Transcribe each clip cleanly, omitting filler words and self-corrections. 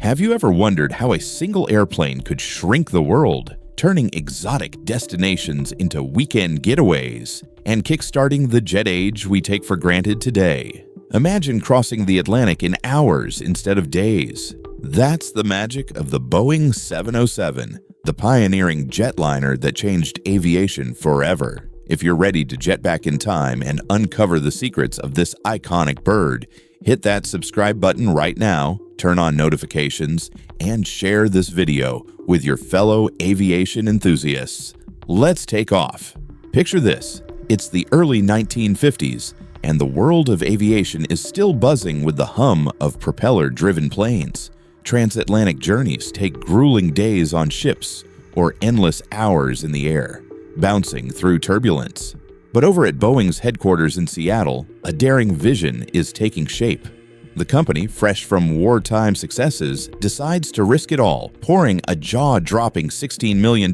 Have you ever wondered how a single airplane could shrink the world, turning exotic destinations into weekend getaways, and kickstarting the jet age we take for granted today? Imagine crossing the Atlantic in hours instead of days. That's the magic of the Boeing 707, the pioneering jetliner that changed aviation forever. If you're ready to jet back in time and uncover the secrets of this iconic bird, hit that subscribe button right now, turn on notifications, and share this video with your fellow aviation enthusiasts. Let's take off. Picture this. It's the early 1950s, and the world of aviation is still buzzing with the hum of propeller-driven planes. Transatlantic journeys take grueling days on ships or endless hours in the air, bouncing through turbulence. But over at Boeing's headquarters in Seattle, a daring vision is taking shape. The company, fresh from wartime successes, decides to risk it all, pouring a jaw-dropping $16 million,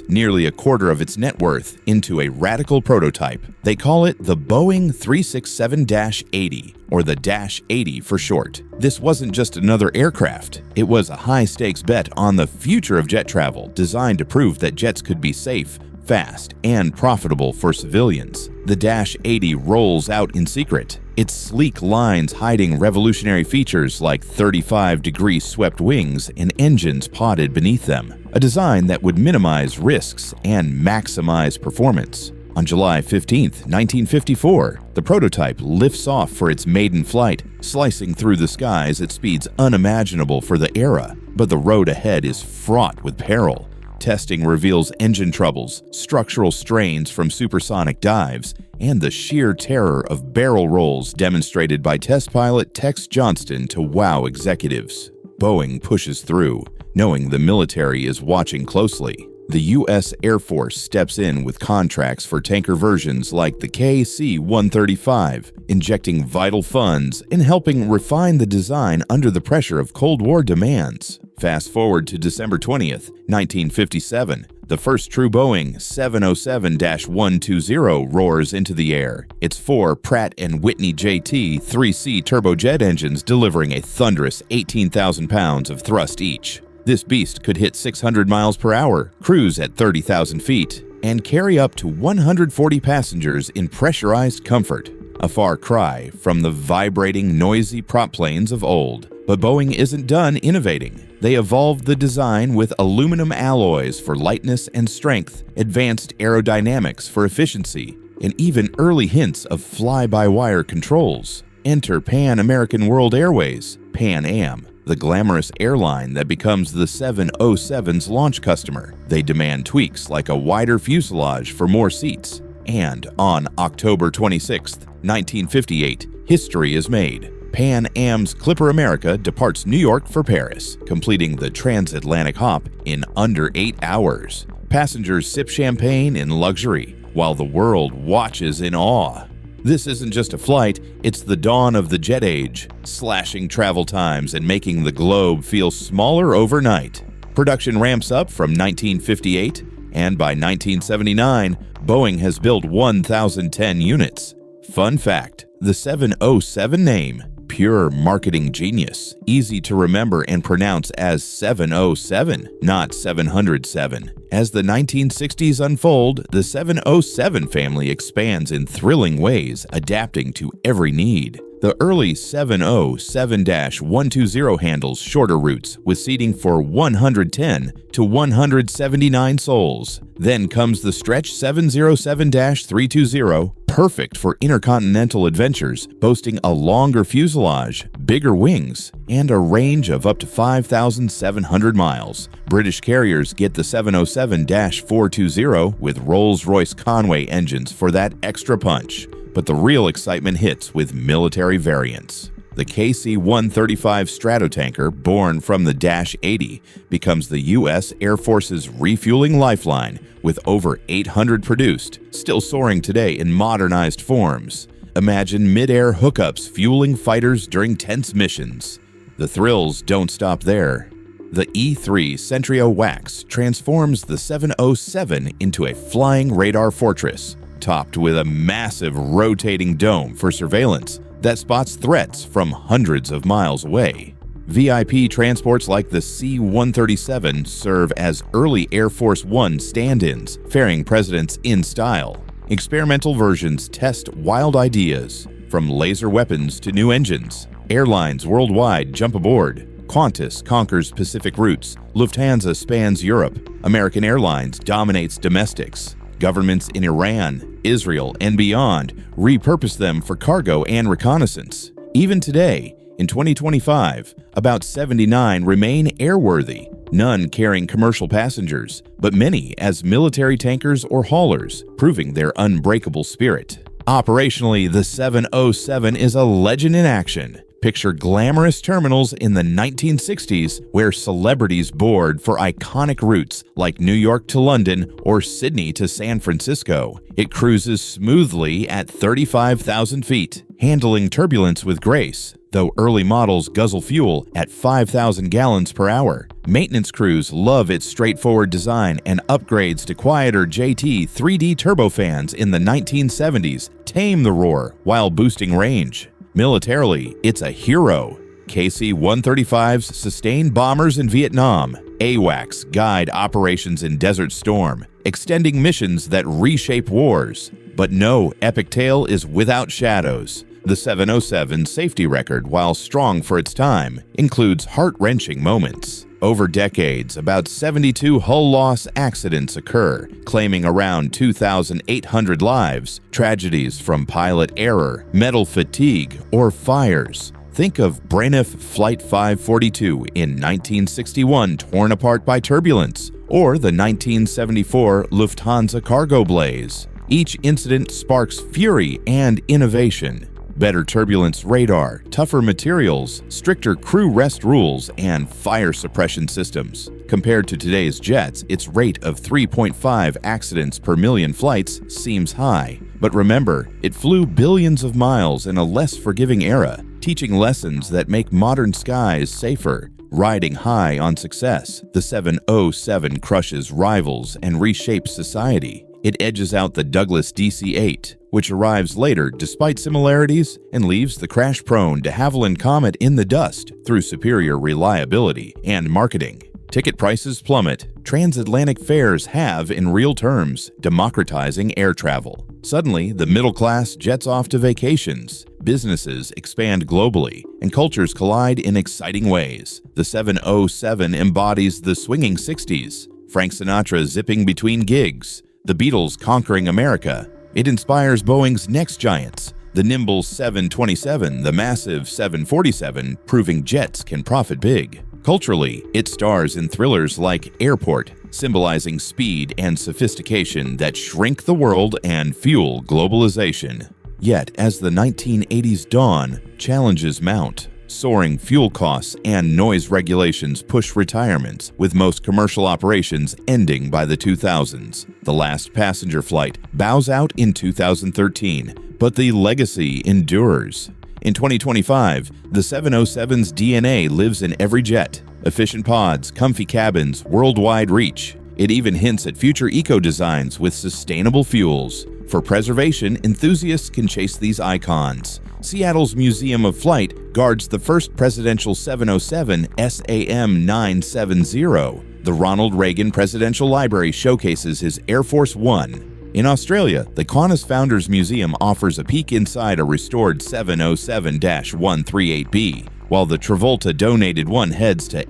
nearly a quarter of its net worth, into a radical prototype. They call it the Boeing 367-80, or the Dash 80 for short. This wasn't just another aircraft. It was a high-stakes bet on the future of jet travel, designed to prove that jets could be safe, fast, and profitable for civilians. The Dash 80 rolls out in secret, its sleek lines hiding revolutionary features like 35-degree swept wings and engines podded beneath them, a design that would minimize risks and maximize performance. On July 15, 1954, the prototype lifts off for its maiden flight, slicing through the skies at speeds unimaginable for the era. But the road ahead is fraught with peril. Testing reveals engine troubles, structural strains from supersonic dives, and the sheer terror of barrel rolls demonstrated by test pilot Tex Johnston to wow executives. Boeing pushes through, knowing the military is watching closely. The U.S. Air Force steps in with contracts for tanker versions like the KC-135, injecting vital funds and helping refine the design under the pressure of Cold War demands. Fast forward to December 20th, 1957, the first true Boeing 707-120 roars into the air, its four Pratt & Whitney JT 3C turbojet engines delivering a thunderous 18,000 pounds of thrust each. This beast could hit 600 miles per hour, cruise at 30,000 feet, and carry up to 140 passengers in pressurized comfort. A far cry from the vibrating, noisy prop planes of old. But Boeing isn't done innovating. They evolved the design with aluminum alloys for lightness and strength, advanced aerodynamics for efficiency, and even early hints of fly-by-wire controls. Enter Pan American World Airways, Pan Am, the glamorous airline that becomes the 707's launch customer. They demand tweaks like a wider fuselage for more seats. And on October 26, 1958, history is made. Pan Am's Clipper America departs New York for Paris, completing the transatlantic hop in under 8 hours. Passengers sip champagne in luxury, while the world watches in awe. This isn't just a flight, it's the dawn of the jet age, slashing travel times and making the globe feel smaller overnight. Production ramps up from 1958, and by 1979, Boeing has built 1,010 units. Fun fact, the 707 name, pure marketing genius, easy to remember and pronounce as 707, not 707. As the 1960s unfold, the 707 family expands in thrilling ways, adapting to every need. The early 707-120 handles shorter routes with seating for 110 to 179 souls. Then comes the stretch 707-320, perfect for intercontinental adventures, boasting a longer fuselage, bigger wings, and a range of up to 5,700 miles. British carriers get the 707-420 with Rolls-Royce Conway engines for that extra punch. But the real excitement hits with military variants. The KC-135 Stratotanker, born from the Dash 80, becomes the U.S. Air Force's refueling lifeline, with over 800 produced, still soaring today in modernized forms. Imagine mid-air hookups fueling fighters during tense missions. The thrills don't stop there. The E-3 Sentry AWACS transforms the 707 into a flying radar fortress, topped with a massive rotating dome for surveillance that spots threats from hundreds of miles away. VIP transports like the KC-135 serve as early Air Force One stand-ins, ferrying presidents in style. Experimental versions test wild ideas, from laser weapons to new engines. Airlines worldwide jump aboard. Qantas conquers Pacific routes. Lufthansa spans Europe. American Airlines dominates domestics. Governments in Iran, Israel, and beyond repurpose them for cargo and reconnaissance. Even today, in 2025, about 79 remain airworthy, none carrying commercial passengers, but many as military tankers or haulers, proving their unbreakable spirit. Operationally, the 707 is a legend in action. Picture glamorous terminals in the 1960s where celebrities board for iconic routes like New York to London or Sydney to San Francisco. It cruises smoothly at 35,000 feet, handling turbulence with grace, though early models guzzle fuel at 5,000 gallons per hour. Maintenance crews love its straightforward design, and upgrades to quieter JT 3D turbofans in the 1970s tame the roar while boosting range. Militarily, it's a hero. KC-135s sustain bombers in Vietnam. AWACS guide operations in Desert Storm, extending missions that reshape wars. But no epic tale is without shadows. The 707's safety record, while strong for its time, includes heart-wrenching moments. Over decades, about 72 hull loss accidents occur, claiming around 2,800 lives. Tragedies from pilot error, metal fatigue, or fires. Think of Braniff Flight 542 in 1961 torn apart by turbulence, or the 1974 Lufthansa cargo blaze. Each incident sparks fury and innovation. Better turbulence radar, tougher materials, stricter crew rest rules, and fire suppression systems. Compared to today's jets, its rate of 3.5 accidents per million flights seems high. But remember, it flew billions of miles in a less forgiving era, teaching lessons that make modern skies safer. Riding high on success, the 707 crushes rivals and reshapes society. It edges out the Douglas DC-8, which arrives later despite similarities and leaves the crash-prone de Havilland Comet in the dust through superior reliability and marketing. Ticket prices plummet. Transatlantic fares have, in real terms, democratizing air travel. Suddenly, the middle class jets off to vacations. Businesses expand globally, and cultures collide in exciting ways. The 707 embodies the swinging 60s. Frank Sinatra zipping between gigs. The Beatles conquering America. It inspires Boeing's next giants, the nimble 727, the massive 747, proving jets can profit big. Culturally, it stars in thrillers like Airport, symbolizing speed and sophistication that shrink the world and fuel globalization. Yet, as the 1980s dawn, challenges mount. Soaring fuel costs and noise regulations push retirements, with most commercial operations ending by the 2000s. The last passenger flight bows out in 2013, but the legacy endures. In 2025, the 707's DNA lives in every jet. Efficient pods, comfy cabins, worldwide reach. It even hints at future eco-designs with sustainable fuels. For preservation, enthusiasts can chase these icons. Seattle's Museum of Flight guards the first presidential 707 SAM 970. The Ronald Reagan Presidential Library showcases his Air Force One. In Australia, the Qantas Founders Museum offers a peek inside a restored 707-138B, while the Travolta donated one heads to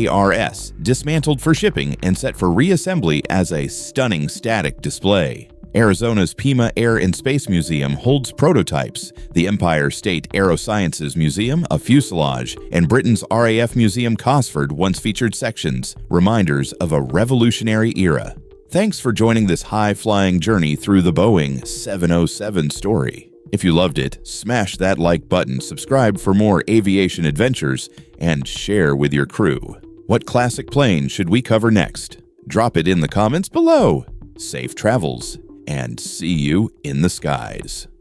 HARS, dismantled for shipping and set for reassembly as a stunning static display. Arizona's Pima Air and Space Museum holds prototypes, the Empire State Aerosciences Museum, a fuselage, and Britain's RAF Museum Cosford once featured sections, reminders of a revolutionary era. Thanks for joining this high-flying journey through the Boeing 707 story. If you loved it, smash that like button, subscribe for more aviation adventures, and share with your crew. What classic plane should we cover next? Drop it in the comments below. Safe travels, and see you in the skies.